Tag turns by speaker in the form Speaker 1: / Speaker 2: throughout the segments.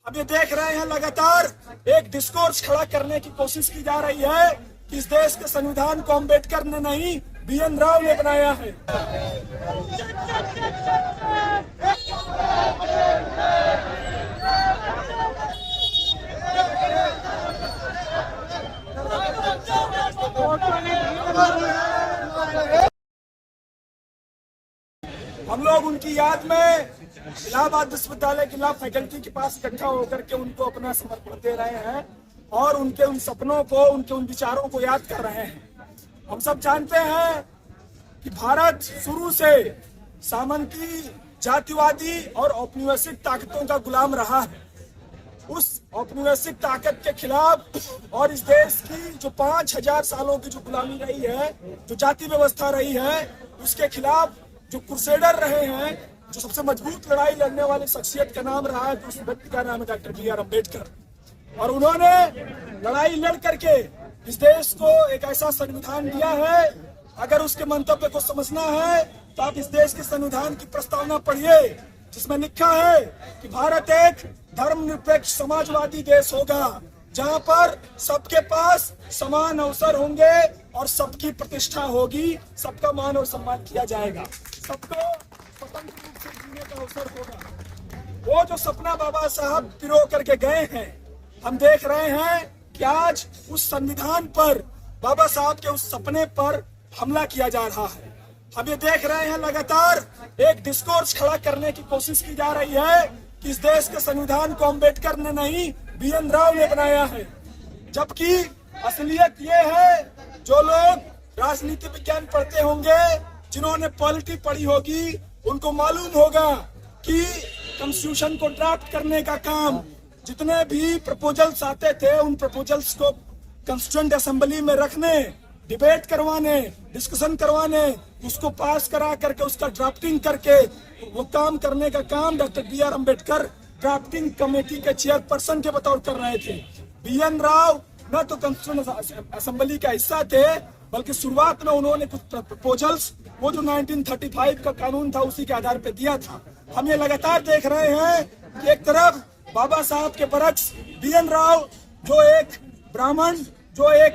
Speaker 1: अब ये देख रहे हैं लगातार एक डिस्कोर्स खड़ा करने की कोशिश की जा रही है कि इस देश के संविधान को अम्बेडकर ने नहीं BN राव ने बनाया है। हम लोग उनकी याद में इलाहाबाद विश्वविद्यालय के लॉ फैकल्टी के पास इकट्ठा होकर के उनको अपना समर्पण दे रहे हैं और उनके उन सपनों को, उनके उन विचारों को याद कर रहे हैं। हम सब जानते हैं कि भारत शुरू से सामंती, जातिवादी और औपनिवेशिक ताकतों का गुलाम रहा है। उस औपनिवेशिक ताकत के खिलाफ और इस देश की जो 5000 सालों की जो गुलामी रही है, जो जाति व्यवस्था रही है, उसके खिलाफ जो क्रूसेडर रहे हैं, जो सबसे मजबूत लड़ाई लड़ने वाली शख्सियत का नाम रहा है, तो उस व्यक्ति का नाम है डॉक्टर BR अम्बेडकर। और उन्होंने लड़ाई लड़ करके इस देश को एक ऐसा संविधान दिया है। अगर उसके मंतव्य को समझना है तो आप इस देश के संविधान की प्रस्तावना पढ़िए, जिसमें लिखा है कि भारत एक धर्मनिरपेक्ष समाजवादी देश होगा, जहां पर सबके पास समान अवसर होंगे और सबकी प्रतिष्ठा होगी, सबका मान और सम्मान किया जाएगा, सबको स्वतंत्र रूप से जीने का अवसर होगा। वो जो सपना बाबा साहब पिरो करके गए हैं, हम देख रहे हैं कि आज उस संविधान पर, बाबा साहब के उस सपने पर हमला किया जा रहा है। हम ये देख रहे हैं लगातार एक डिस्कोर्स खड़ा करने की कोशिश की जा रही है कि इस देश के संविधान को अम्बेडकर ने नहीं BN राव ने बनाया है। जबकि असलियत ये है, जो लोग राजनीति विज्ञान पढ़ते होंगे, जिन्होंने पॉलिटी पढ़ी होगी, उनको मालूम होगा कि कॉन्स्टिट्यूशन को ड्राफ्ट करने का काम, जितने भी प्रपोजल्स आते थे, उन प्रपोजल्स को कॉन्स्टिट्यूएंट असेंबली में रखने, डिबेट करवाने, डिस्कशन करवाने, उसको पास करा करके उसका ड्राफ्टिंग करके वो काम करने का काम doctor BR Ambedkar drafting committee के चेयरपर्सन के बतौर कर रहे थे। BN राव न तो कॉन्स्टिट्यूएंट असेंबली का हिस्सा थे, बल्कि शुरुआत में उन्होंने कुछ प्रपोजल्स, वो जो 1935 का कानून था, उसी के आधार पर दिया था। हम ये लगातार देख रहे हैं कि एक तरफ बाबा साहब के बरक्स BN राव, जो एक ब्राह्मण, जो एक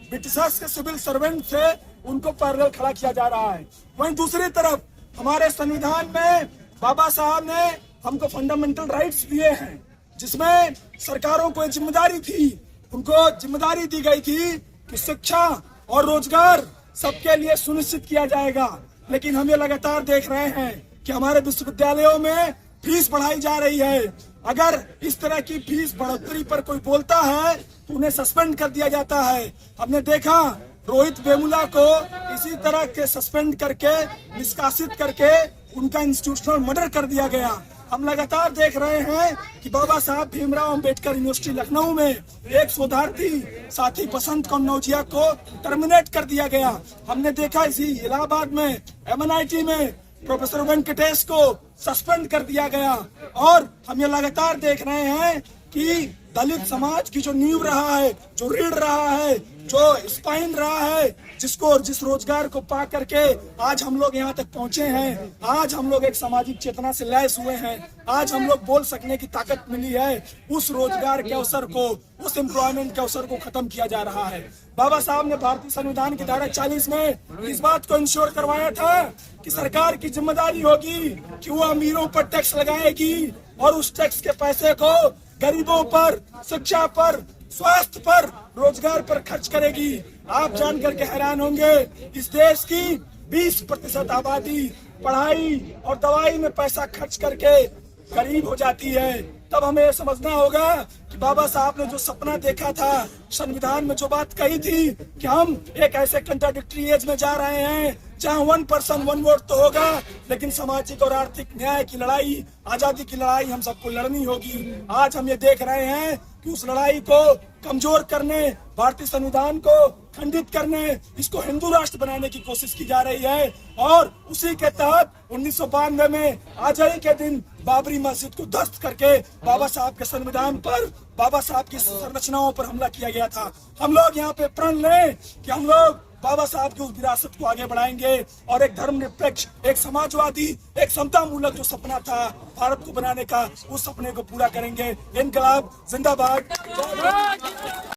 Speaker 1: ब्रिटिशर्स के सिविल सर्वेंट थे, उनको पैरेलल खड़ा किया जा रहा है। वहीं दूसरी तरफ हमारे संविधान में बाबा साहब ने हमको फंडामेंटल राइट्स दिए हैं, जिसमें सरकारों को जिम्मेदारी थी, उनको जिम्मेदारी दी गई थी कि शिक्षा और रोजगार सबके लिए सुनिश्चित किया जाएगा। लेकिन हम ये लगातार देख रहे हैं कि हमारे विश्वविद्यालयों में फीस बढ़ाई जा रही है। अगर इस तरह की फीस बढ़ोतरी पर कोई बोलता है तो उन्हें सस्पेंड कर दिया जाता है। हमने देखा रोहित वेमुला को इसी तरह के सस्पेंड करके, निष्कासित करके उनका इंस्टीट्यूशनल मर्डर कर दिया गया। हम लगातार देख रहे हैं कि बाबा साहब भीमराव अंबेडकर यूनिवर्सिटी लखनऊ में एक शोधार्थी साथी बसंत कन्नौजिया को टर्मिनेट कर दिया गया। हमने देखा इसी इलाहाबाद में MNIT में प्रोफेसर वेंकटेश को सस्पेंड कर दिया गया। और हम ये लगातार देख रहे हैं कि दलित समाज की जो नींव रहा है, जो रीढ़ रहा है, जो स्पाइन रहा है, जिस रोजगार को पा करके आज हम लोग यहाँ तक पहुंचे हैं, आज हम लोग एक सामाजिक चेतना से लैस हुए हैं, आज हम लोग बोल सकने की ताकत मिली है, उस रोजगार के अवसर को, उस एम्प्लॉयमेंट के अवसर को खत्म किया जा रहा है। बाबा साहब ने भारतीय संविधान की धारा 40 में इस बात को इंश्योर करवाया था कि सरकार की जिम्मेदारी होगी कि वो अमीरों पर टैक्स लगाएगी और उस टैक्स के पैसे को गरीबों पर, शिक्षा पर, स्वास्थ्य पर, रोजगार पर खर्च करेगी। आप जान करके हैरान होंगे, इस देश की 20% आबादी पढ़ाई और दवाई में पैसा खर्च करके गरीब हो जाती है। तब हमें यह समझना होगा कि बाबा साहब ने जो सपना देखा था, संविधान में जो बात कही थी कि हम एक ऐसे कंट्राडिक्टरी एज में जा रहे हैं जहां 1 पर्सन 1 वोट तो होगा, लेकिन सामाजिक और आर्थिक न्याय की लड़ाई, आजादी की लड़ाई हम सबको लड़नी होगी। आज हम ये देख रहे हैं कि उस लड़ाई को कमजोर करने, भारतीय संविधान को खंडित करने, इसको हिंदू राष्ट्र बनाने की कोशिश की जा रही है। और उसी के तहत 1992 में आजादी के दिन बाबरी मस्जिद को ध्वस्त करके बाबा साहब के संविधान पर, बाबा साहब की संरचनाओं पर हमला किया गया था। हम लोग यहाँ पे प्रण लें कि हम लोग बाबा साहब की उस विरासत को आगे बढ़ाएंगे और एक धर्मनिरपेक्ष, एक समाजवादी, एक समता मूलक जो सपना था भारत को बनाने का, उस सपने को पूरा करेंगे। इनकलाब जिंदाबाद।